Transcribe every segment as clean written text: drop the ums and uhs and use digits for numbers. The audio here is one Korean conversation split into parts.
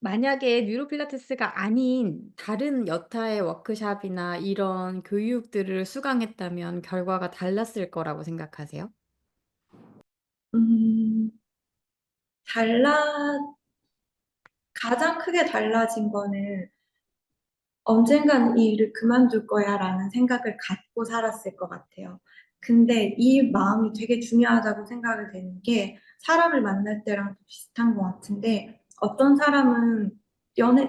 만약에 뉴로필라테스가 아닌 다른 여타의 워크샵이나 이런 교육들을 수강했다면 결과가 달랐을 거라고 생각하세요? 음. 달라 가장 크게 달라진 거는 '언젠가는 이 일을 그만둘 거야.'라는 생각을 갖고 살았을 것 같아요. 근데 이 마음이 되게 중요하다고 생각이 되는 게 사람을 만날 때랑 비슷한 것 같은데 어떤 사람은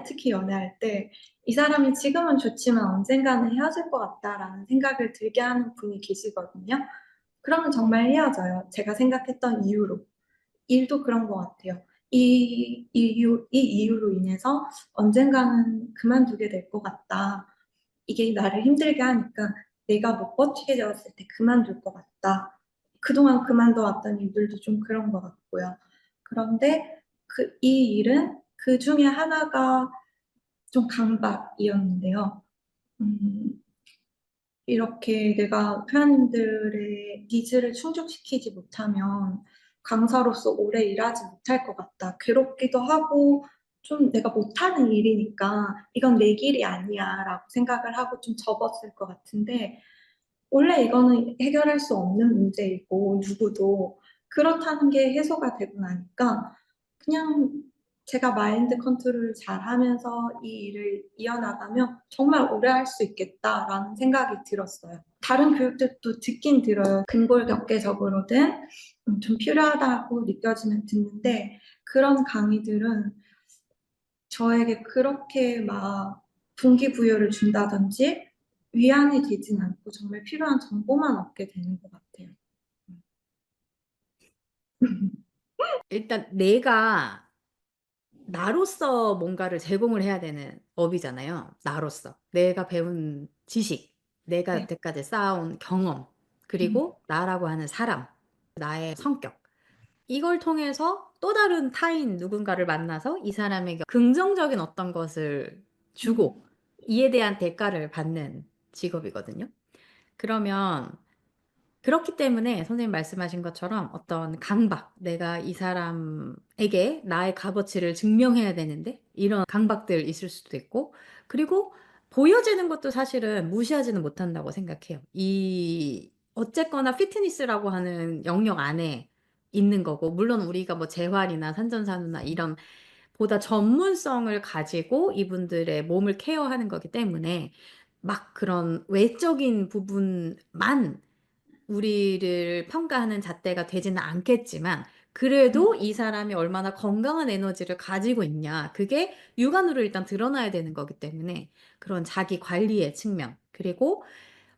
특히 연애할 때 '이 사람이 지금은 좋지만 언젠가는 헤어질 것 같다.'라는 생각을 들게 하는 분이 계시거든요. 그러면 정말 헤어져요, 제가 생각했던 이유로. 일도 그런 것 같아요. 이 이유로 인해서 '언젠가는 그만두게 될 것 같다. 이게 나를 힘들게 하니까 내가 못 버티게 되었을 때 그만둘 것 같다.' 그동안 그만둬 왔던 일들도 좀 그런 것 같고요. 그런데 이 일은 그중에 하나가 좀 강박이었는데요. 음 이렇게 내가 회원님들의 니즈를 충족시키지 못하면 '강사로서 오래 일하지 못할 것 같다.' 괴롭기도 하고 좀 '내가 못하는 일이니까 이건 내 길이 아니야.'라고 생각을 하고 좀 접었을 것 같은데 원래 이거는 해결할 수 없는 문제이고 누구도 그렇다는 게 해소가 되고 나니까 그냥 제가 마인드 컨트롤을 잘하면서 이 일을 이어나가면 '정말 오래 할 수 있겠다.'라는 생각이 들었어요. 다른 교육들도 듣긴 들어요. 근골격계적으로든 좀 필요하다고 느껴지면 듣는데 그런 강의들은 저에게 그렇게 막 동기부여를 준다든지 위안이 되진 않고 정말 필요한 정보만 얻게 되는 것 같아요. 일단 내가 나로서 뭔가를 제공을 해야 되는 업이잖아요. 나로서. 내가 배운 지식, 내가 네. 여태까지 쌓아온 경험, 음. 그리고 나라고 하는 사람, 나의 성격. 이걸 통해서 또 다른 타인 누군가를 만나서 이 사람에게 긍정적인 어떤 것을 음. 주고 이에 대한 대가를 받는 직업이거든요. 그러면 그렇기 때문에 선생님 말씀하신 것처럼 어떤 강박, 내가 이 사람에게 나의 값어치를 증명해야 되는데 이런 강박들 있을 수도 있고, 그리고 보여지는 것도 사실은 무시하지는 못한다고 생각해요. 이 어쨌거나 피트니스라고 하는 영역 안에 있는 거고, 물론 우리가 뭐 재활이나 산전산후나 이런 보다 전문성을 가지고 이분들의 몸을 케어하는 거기 때문에 막 그런 외적인 부분만 우리를 평가하는 잣대가 되지는 않겠지만, 그래도 이 사람이 얼마나 건강한 에너지를 가지고 있냐, 그게 육안으로 일단 드러나야 되는 거기 때문에 그런 자기 관리의 측면, 그리고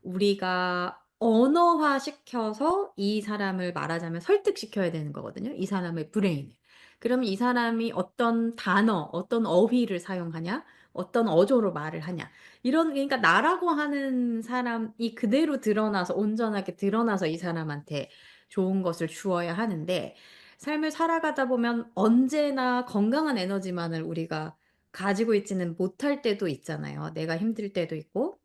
우리가 언어화시켜서 이 사람을 말하자면 설득시켜야 되는 거거든요, 이 사람의 브레인을. 그러면 이 사람이 어떤 단어, 어떤 어휘를 사용하냐, 어떤 어조로 말을 하냐, 이런, 그러니까 나라고 하는 사람이 그대로 드러나서 온전하게 드러나서 이 사람한테 좋은 것을 주어야 하는데, 삶을 살아가다 보면 언제나 건강한 에너지만을 우리가 가지고 있지는 못할 때도 있잖아요. 내가 힘들 때도 있고,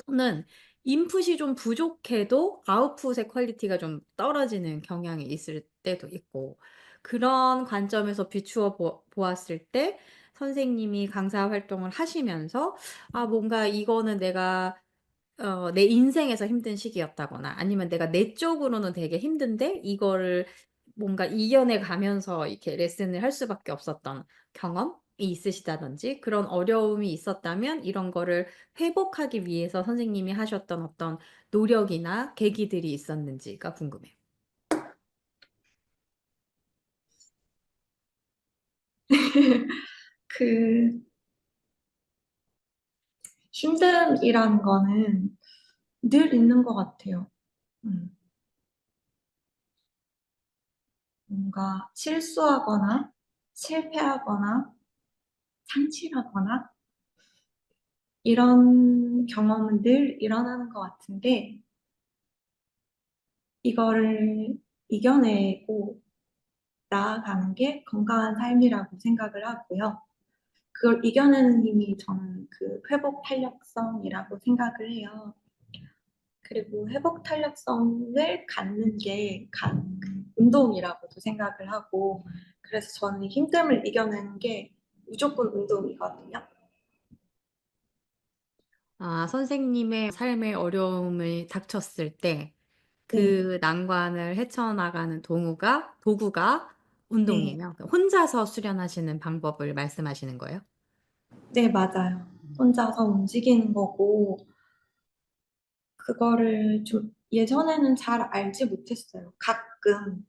또는 인풋이 좀 부족해도 아웃풋의 퀄리티가 좀 떨어지는 경향이 있을 때도 있고, 그런 관점에서 비추어 보았을 때 선생님이 강사 활동을 하시면서 '아 뭔가 이거는 내가 내 인생에서 힘든 시기였다거나, 아니면 내가 내적으로는 되게 힘든데 이거를 뭔가 이겨내 가면서 이렇게 레슨을 할 수밖에 없었던 경험이 있으시다든지, 그런 어려움이 있었다면 이런 거를 회복하기 위해서 선생님이 하셨던 어떤 노력이나 계기들이 있었는지가 궁금해요. 그 힘듦이라는 거는 늘 있는 것 같아요. 음. 뭔가 실수하거나 실패하거나 상실하거나 이런 경험은 늘 일어나는 것 같은데 이거를 이겨내고 나아가는 게 건강한 삶이라고 생각을 하고요. 그걸 이겨내는 힘이 저는 회복 탄력성이라고 생각을 해요. 그리고 회복 탄력성을 갖는 게 운동이라고도 생각을 하고 그래서 저는 힘듦을 이겨내는 게 무조건 운동이거든요. 아, 선생님의 삶의 어려움을 닥쳤을 때 네, 그 난관을 헤쳐나가는 도구가 네, 운동이에요. 혼자서 수련하시는 방법을 말씀하시는 거예요? 네, 맞아요. 혼자서 움직이는 거고, 그거를 좀 예전에는 잘 알지 못했어요. 가끔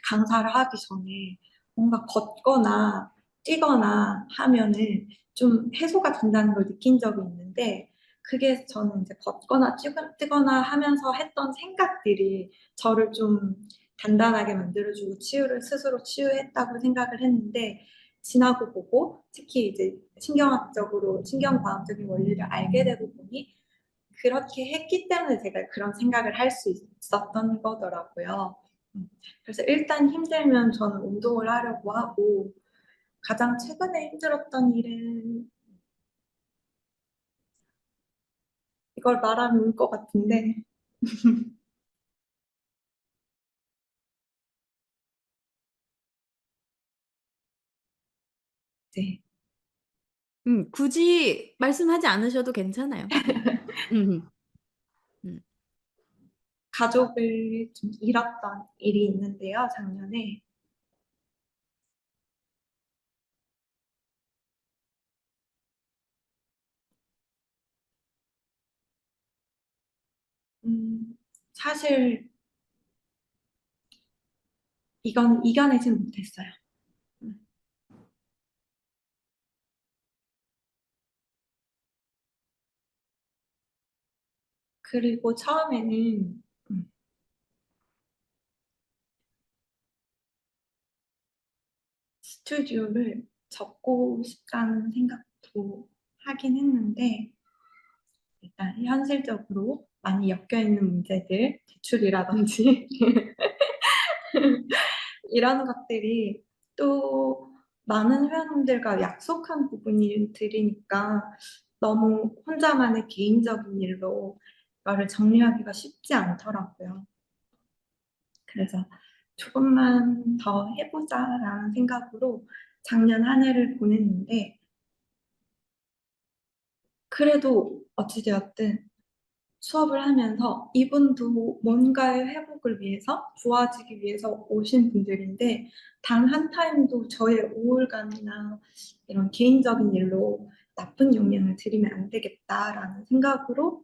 강사를 하기 전에 뭔가 걷거나 뛰거나 하면은 좀 해소가 된다는 걸 느낀 적이 있는데 그게 저는 이제 걷거나 뛰거나 하면서 했던 생각들이 저를 좀 단단하게 만들어주고 치유를 스스로 치유했다고 생각을 했는데 지나고 보고 특히 이제 신경학적으로 신경과학적인 원리를 알게 되고 보니 그렇게 했기 때문에 제가 그런 생각을 할 수 있었던 거더라고요. 음. 그래서 일단 힘들면 저는 운동을 하려고 하고 가장 최근에 힘들었던 일은 이걸 말하면 울 것 같은데 네. 굳이 말씀하지 않으셔도 괜찮아요. 음, 음. 가족을 좀 잃었던 일이 있는데요, 작년에. 사실 이건 이겨내진 못했어요. 음. 그리고 처음에는 스튜디오를 접고 싶다는 생각도 하긴 했는데 일단 현실적으로 많이 엮여 있는 문제들, 대출이라든지 이런 것들이 또 많은 회원님들과 약속한 부분들이니까 너무 혼자만의 개인적인 일로 이거를 정리하기가 쉽지 않더라고요. 그래서 조금만 더 해보자라는 생각으로 작년 한 해를 보냈는데 그래도 어찌되었든 수업을 하면서 이분도 뭔가의 회복을 위해서 좋아지기 위해서 오신 분들인데 단 한 타임도 저의 우울감이나 이런 개인적인 일로 나쁜 영향을 드리면 안 되겠다라는 생각으로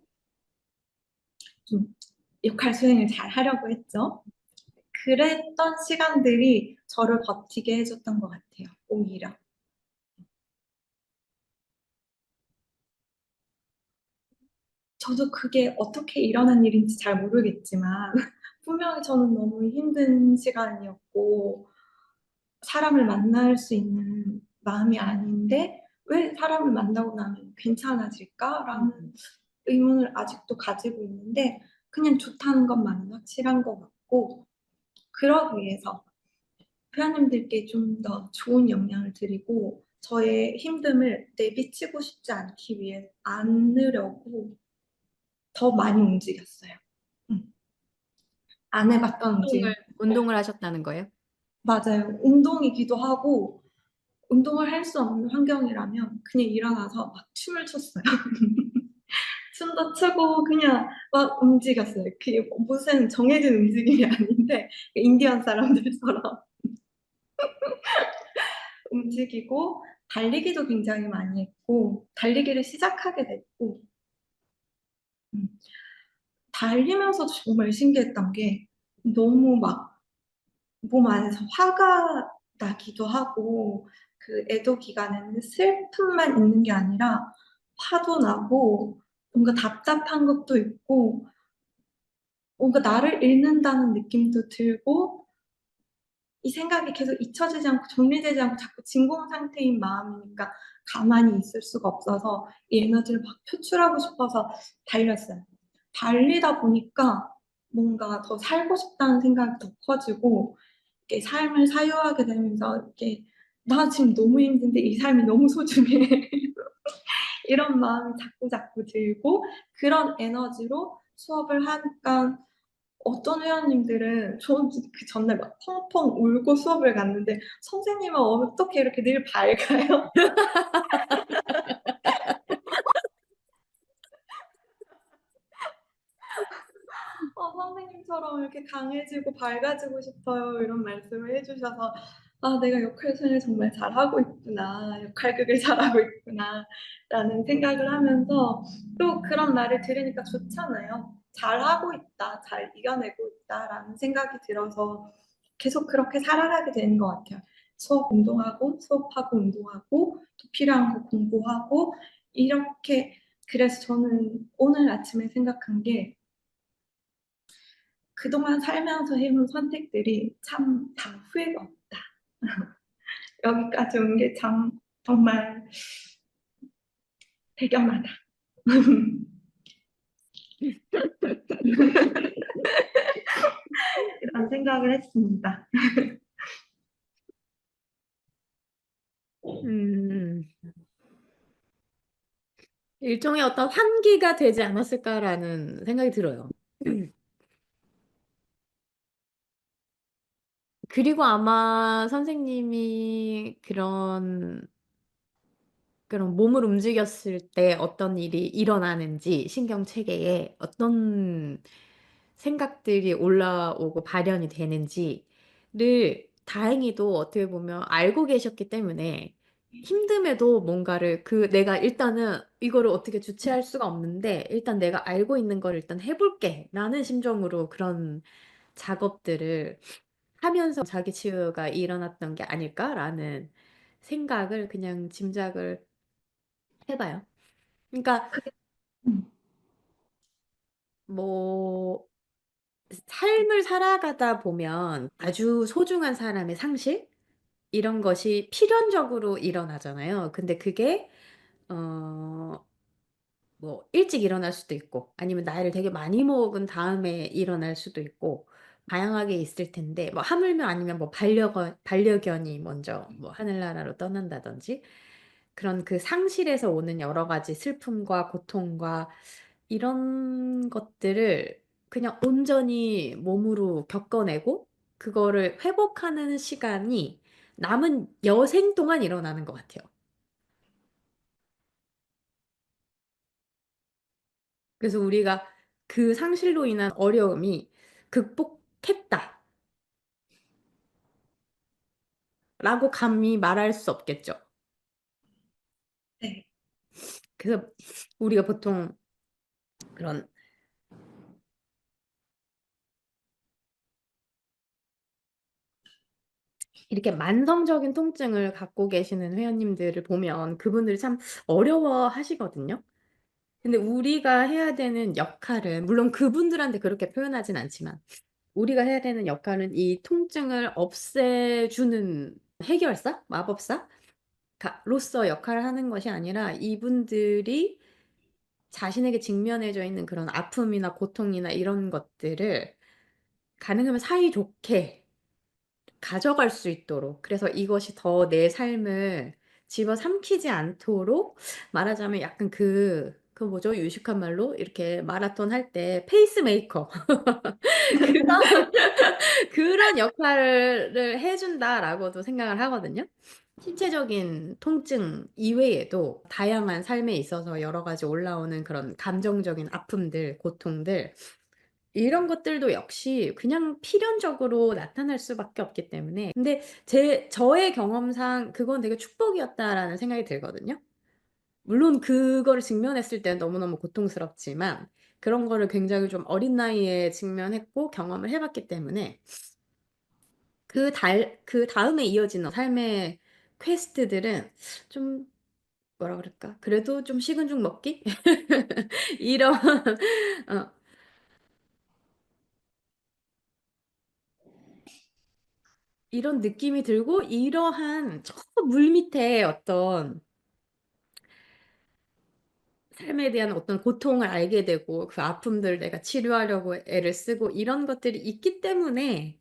좀 역할 수행을 잘 하려고 했죠. 그랬던 시간들이 저를 버티게 해줬던 것 같아요. 오히려. 저도 그게 어떻게 일어난 일인지 잘 모르겠지만 분명히 저는 너무 힘든 시간이었고 사람을 만날 수 있는 마음이 아닌데 왜 사람을 만나고 나면 괜찮아질까라는 의문을 아직도 가지고 있는데 그냥 좋다는 것만은 확실한 것 같고 그러기 위해서 회원님들께 좀 더 좋은 영향을 드리고 저의 힘듦을 내비치고 싶지 않기 위해 않으려고 더 많이 움직였어요. 음. 안 해봤던 움직임. 운동을 하셨다는 거예요? 맞아요. 운동이기도 하고 운동을 할 수 없는 환경이라면 그냥 일어나서 막 춤을 췄어요. 춤도 추고 그냥 막 움직였어요. 그게 무슨 정해진 움직임이 아닌데 인디언 사람들처럼 움직이고 달리기도 굉장히 많이 했고 달리기를 시작하게 됐고 음, 달리면서도 정말 신기했던 게 너무 막 몸 안에서 화가 나기도 하고 그 애도 기간에는 슬픔만 있는 게 아니라 화도 나고 뭔가 답답한 것도 있고 뭔가 나를 잃는다는 느낌도 들고 이 생각이 계속 잊혀지지 않고 정리되지 않고 자꾸 진공 상태인 마음이니까 가만히 있을 수가 없어서 이 에너지를 막 표출하고 싶어서 달렸어요. 달리다 보니까 뭔가 더 살고 싶다는 생각이 더 커지고 이렇게 삶을 사유하게 되면서 이렇게 나 지금 너무 힘든데 이 삶이 너무 소중해. 이런 마음이 자꾸 자꾸 들고 그런 에너지로 수업을 하니까 어떤 회원님들은 저는 그 전날 막 펑펑 울고 수업을 갔는데 선생님은 어떻게 이렇게 늘 밝아요? 선생님처럼 이렇게 강해지고 밝아지고 싶어요. 이런 말씀을 해주셔서, 아, 내가 역할 수행을 정말 잘하고 있구나. 역할극을 잘하고 있구나. 라는 생각을 하면서 또 그런 말을 들으니까 좋잖아요. 잘하고 있다. 잘 이겨내고 있다. 라는 생각이 들어서 계속 그렇게 살아가게 되는 것 같아요. 수업 운동하고, 수업하고 운동하고, 또 필요한 거 공부하고, 이렇게. 그래서 저는 오늘 아침에 생각한 게 그동안 살면서 해온 선택들이 참 다 후회가 없다. 여기까지 온 게 참 정말 대견하다. 이런 생각을 했습니다. 음, 일종의 어떤 환기가 되지 않았을까라는 생각이 들어요. 그리고 아마 선생님이 그런 몸을 움직였을 때 어떤 일이 일어나는지 신경 체계에 어떤 생각들이 올라오고 발현이 되는지를 다행히도 어떻게 보면 알고 계셨기 때문에 힘듦에도 뭔가를 내가 일단은 이거를 어떻게 주체할 수가 없는데 일단 내가 알고 있는 걸 일단 해볼게 라는 심정으로 그런 작업들을 하면서 자기 치유가 일어났던 게 아닐까라는 생각을 그냥 짐작을 해봐요. 그러니까 음, 뭐 삶을 살아가다 보면 아주 소중한 사람의 상실 이런 것이 필연적으로 일어나잖아요. 근데 그게 어 뭐 일찍 일어날 수도 있고 아니면 나이를 되게 많이 먹은 다음에 일어날 수도 있고 다양하게 있을 텐데 뭐 하물며 아니면 뭐 반려견이 먼저 뭐 하늘나라로 떠난다든지 그런 그 상실에서 오는 여러 가지 슬픔과 고통과 이런 것들을 그냥 온전히 몸으로 겪어내고 그거를 회복하는 시간이 남은 여생 동안 일어나는 것 같아요. 그래서 우리가 그 상실로 인한 어려움이 극복했다라고 감히 말할 수 없겠죠. 네. 그래서 우리가 보통 그런 이렇게 만성적인 통증을 갖고 계시는 회원님들을 보면 그분들이 참 어려워 하시거든요. 근데 우리가 해야 되는 역할은, 물론 그분들한테 그렇게 표현하진 않지만, 우리가 해야 되는 역할은 이 통증을 없애주는 해결사? 마법사? 로서 역할을 하는 것이 아니라 이분들이 자신에게 직면해져 있는 그런 아픔이나 고통이나 이런 것들을 가능하면 사이좋게 가져갈 수 있도록 그래서 이것이 더 내 삶을 집어삼키지 않도록 말하자면 약간 그 뭐죠? 유식한 말로 이렇게 마라톤 할 때 페이스메이커 그런 그런 역할을 해 준다라고도 생각을 하거든요. 신체적인 통증 이외에도 다양한 삶에 있어서 여러 가지 올라오는 그런 감정적인 아픔들, 고통들 이런 것들도 역시 그냥 필연적으로 나타날 수밖에 없기 때문에 근데 저의 경험상 '그건 되게 축복이었다.'라는 생각이 들거든요. 물론 그거를 직면했을 때는 너무너무 고통스럽지만 그런 거를 굉장히 좀 어린 나이에 직면했고 경험을 해 봤기 때문에 그다음에 이어지는 삶의 퀘스트들은 좀 뭐라 그럴까? 그래도 좀 식은 죽 먹기? 이런 어 이런 느낌이 들고 이러한 저 물밑에 어떤 삶에 대한 어떤 고통을 알게 되고 그 아픔들을 내가 치료하려고 애를 쓰고 이런 것들이 있기 때문에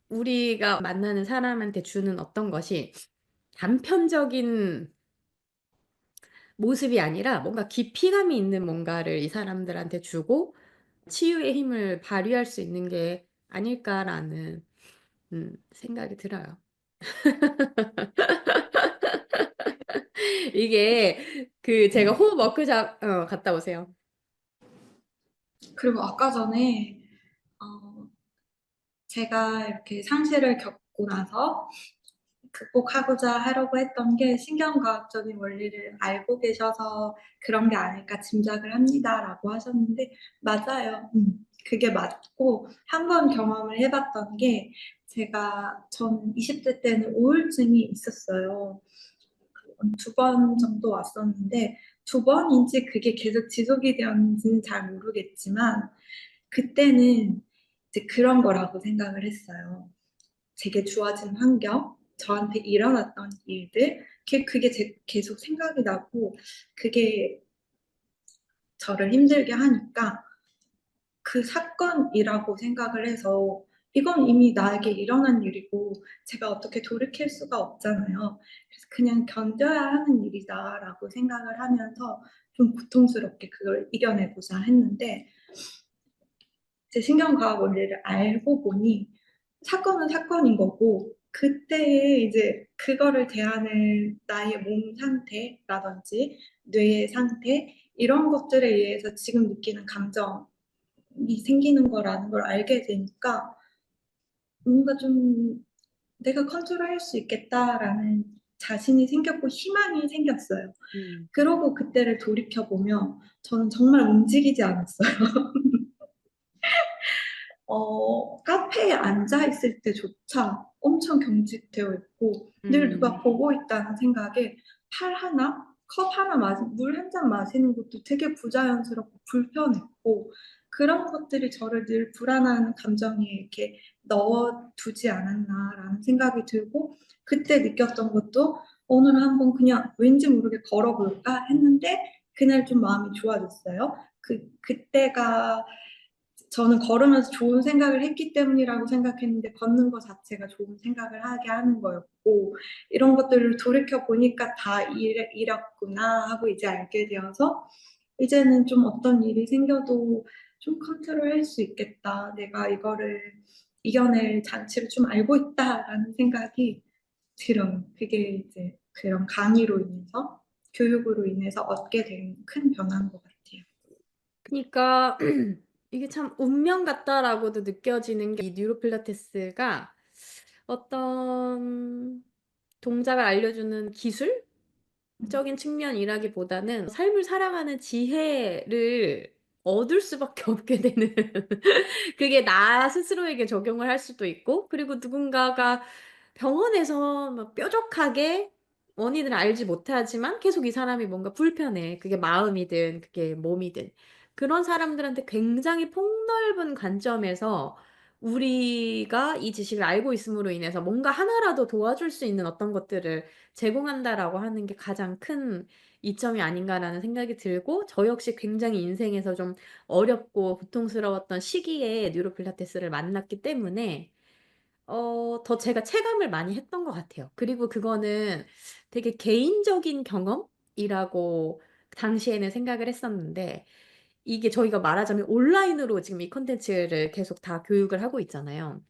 우리가 만나는 사람한테 주는 어떤 것이 단편적인 모습이 아니라 뭔가 깊이감이 있는 뭔가를 이 사람들한테 주고 치유의 힘을 발휘할 수 있는 게 아닐까라는 생각이 들어요. 이게 제가 호흡 워크샵 갔다 오세요. 그리고 아까 전에 어, 제가 이렇게 상실을 겪고 나서 극복하고자 하려고 했던 게 신경과학적인 원리를 알고 계셔서 그런 게 아닐까 짐작을 합니다라고 하셨는데 맞아요. 그게 맞고 한 번 경험을 해봤던 게 저는 20대 때는 우울증이 있었어요. 두 번 정도 왔었는데 두 번인지 그게 계속 지속이 되었는지는 잘 모르겠지만 그때는 이제 그런 거라고 생각을 했어요. 제게 주어진 환경, 저한테 일어났던 일들, 계속 생각이 나고, 그게 저를 힘들게 하니까 그 사건이라고 생각을 해서 이건 이미 나에게 일어난 일이고 제가 어떻게 돌이킬 수가 없잖아요. 그래서 그냥 견뎌야 하는 일이다라고 생각을 하면서 좀 고통스럽게 그걸 이겨내고자 했는데 제 신경과학 원리를 알고 보니 사건은 사건인 거고 그때에 이제 그거를 대하는 나의 몸 상태라든지 뇌의 상태 이런 것들에 의해서 지금 느끼는 감정이 생기는 거라는 걸 알게 되니까 뭔가 좀 내가 컨트롤할 수 있겠다라는 자신이 생겼고 희망이 생겼어요. 음. 그러고 그때를 돌이켜보면 저는 정말 움직이지 않았어요. 카페에 앉아 있을 때조차 엄청 경직되어 있고 늘 누가 음. 보고 있다는 생각에 팔 하나, 컵 하나 물 한 잔 마시는 것도 되게 부자연스럽고 불편했고 그런 것들이 저를 늘 불안한 감정에 이렇게 넣어두지 않았나라는 생각이 들고 그때 느꼈던 것도 오늘 한번 그냥 왠지 모르게 걸어볼까 했는데 그날 좀 마음이 좋아졌어요. 그때가 저는 걸으면서 좋은 생각을 했기 때문이라고 생각했는데 걷는 것 자체가 좋은 생각을 하게 하는 거였고 이런 것들을 돌이켜 보니까 다 이랬구나 하고 이제 알게 되어서 이제는 좀 어떤 일이 생겨도 좀 컨트롤할 수 있겠다. 내가 이거를 이겨낼 장치를 좀 알고 있다라는 생각이 들어요. 그게 이제 그런 강의로 인해서 교육으로 인해서 얻게 된 큰 변화인 것 같아요. 그니까 이게 참 운명 같다라고도 느껴지는 게 이 뉴로 필라테스가 어떤 동작을 알려주는 기술적인 측면이라기보다는 삶을 살아가는 지혜를 얻을 수밖에 없게 되는 그게 나 스스로에게 적용을 할 수도 있고 그리고 누군가가 병원에서 막 뾰족하게 원인을 알지 못하지만 계속 이 사람이 뭔가 불편해. 그게 마음이든 그게 몸이든. 그런 사람들한테 굉장히 폭넓은 관점에서 우리가 이 지식을 알고 있음으로 인해서 뭔가 하나라도 도와줄 수 있는 어떤 것들을 제공한다라고 하는 게 가장 큰 이점이 아닌가라는 생각이 들고 저 역시 굉장히 인생에서 좀 어렵고 고통스러웠던 시기에 뉴로 필라테스를 만났기 때문에 더 제가 체감을 많이 했던 것 같아요. 그리고 그거는 되게 개인적인 경험이라고 당시에는 생각을 했었는데 이게 저희가 말하자면 온라인으로 지금 이 콘텐츠를 계속 다 교육을 하고 있잖아요.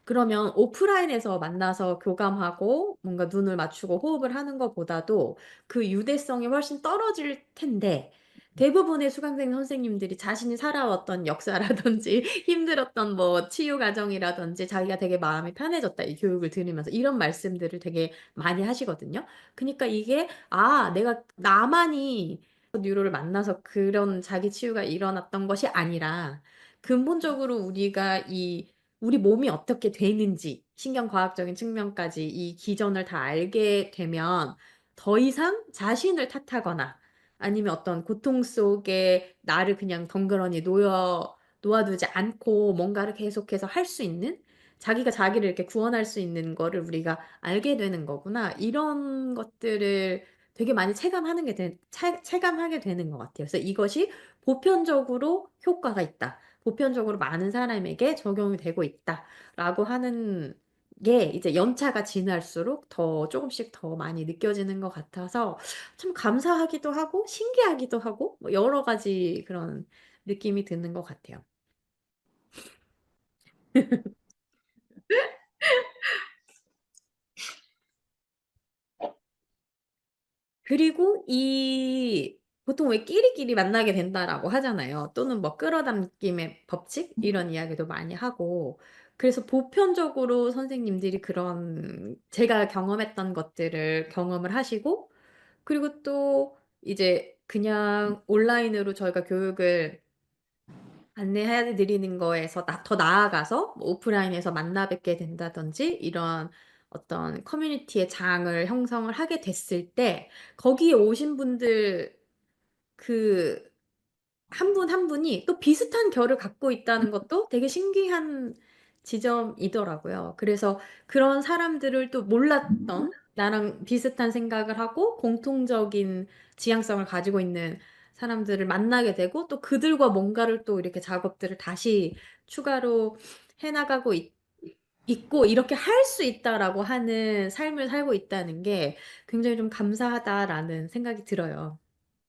그러면 오프라인에서 만나서 교감하고 뭔가 눈을 맞추고 호흡을 하는 것보다도 그 유대성이 훨씬 떨어질 텐데 대부분의 수강생 선생님들이 자신이 살아왔던 역사라든지 힘들었던 뭐 치유 과정이라든지 자기가 되게 마음이 편해졌다 이 교육을 들으면서 이런 말씀들을 되게 많이 하시거든요. 그니까 이게 '아 내가 나만이 뉴로를 만나서 그런 자기 치유가 일어났던 것이 아니라 근본적으로 우리가 우리 몸이 어떻게 되는지 신경과학적인 측면까지 이 기전을 다 알게 되면 더 이상 자신을 탓하거나 아니면 어떤 고통 속에 나를 그냥 덩그러니 놓아두지 않고 뭔가를 계속해서 할 수 있는 자기가 자기를 이렇게 구원할 수 있는 거를 우리가 알게 되는 거구나. 이런 것들을 되게 많이 체감하게 되는 것 같아요. 그래서 이것이 보편적으로 효과가 있다. 보편적으로 많은 사람에게 적용이 되고 있다라고 하는 게 이제 연차가 지날수록 더 쪼금씩 더 많이 느껴지는 것 같아서 참 감사하기도 하고 신기하기도 하고 뭐 여러 가지 그런 느낌이 드는 것 같아요. 그리고 보통 왜 끼리끼리 만나게 된다라고 하잖아요. 또는 뭐 끌어당김의 법칙? 이런 이야기도 많이 하고. 그래서 보편적으로 선생님들이 그런 제가 경험했던 것들을 경험을 하시고, 그리고 또 이제 그냥 온라인으로 저희가 교육을 안내해 드리는 거에서 더 나아가서 뭐 오프라인에서 만나 뵙게 된다든지 이런 어떤 커뮤니티의 장을 형성을 하게 됐을 때 거기에 오신 분들 그 한 분 한 분이 또 비슷한 결을 갖고 있다는 것도 되게 신기한 지점이더라고요. 그래서 그런 사람들을 또 몰랐던 나랑 비슷한 생각을 하고 공통적인 지향성을 가지고 있는 사람들을 만나게 되고 또 그들과 뭔가를 또 이렇게 작업들을 다시 추가로 해 나가고 있고 '이렇게 할 수 있다.'라고 하는 삶을 살고 있다는 게 굉장히 좀 감사하다라는 생각이 들어요.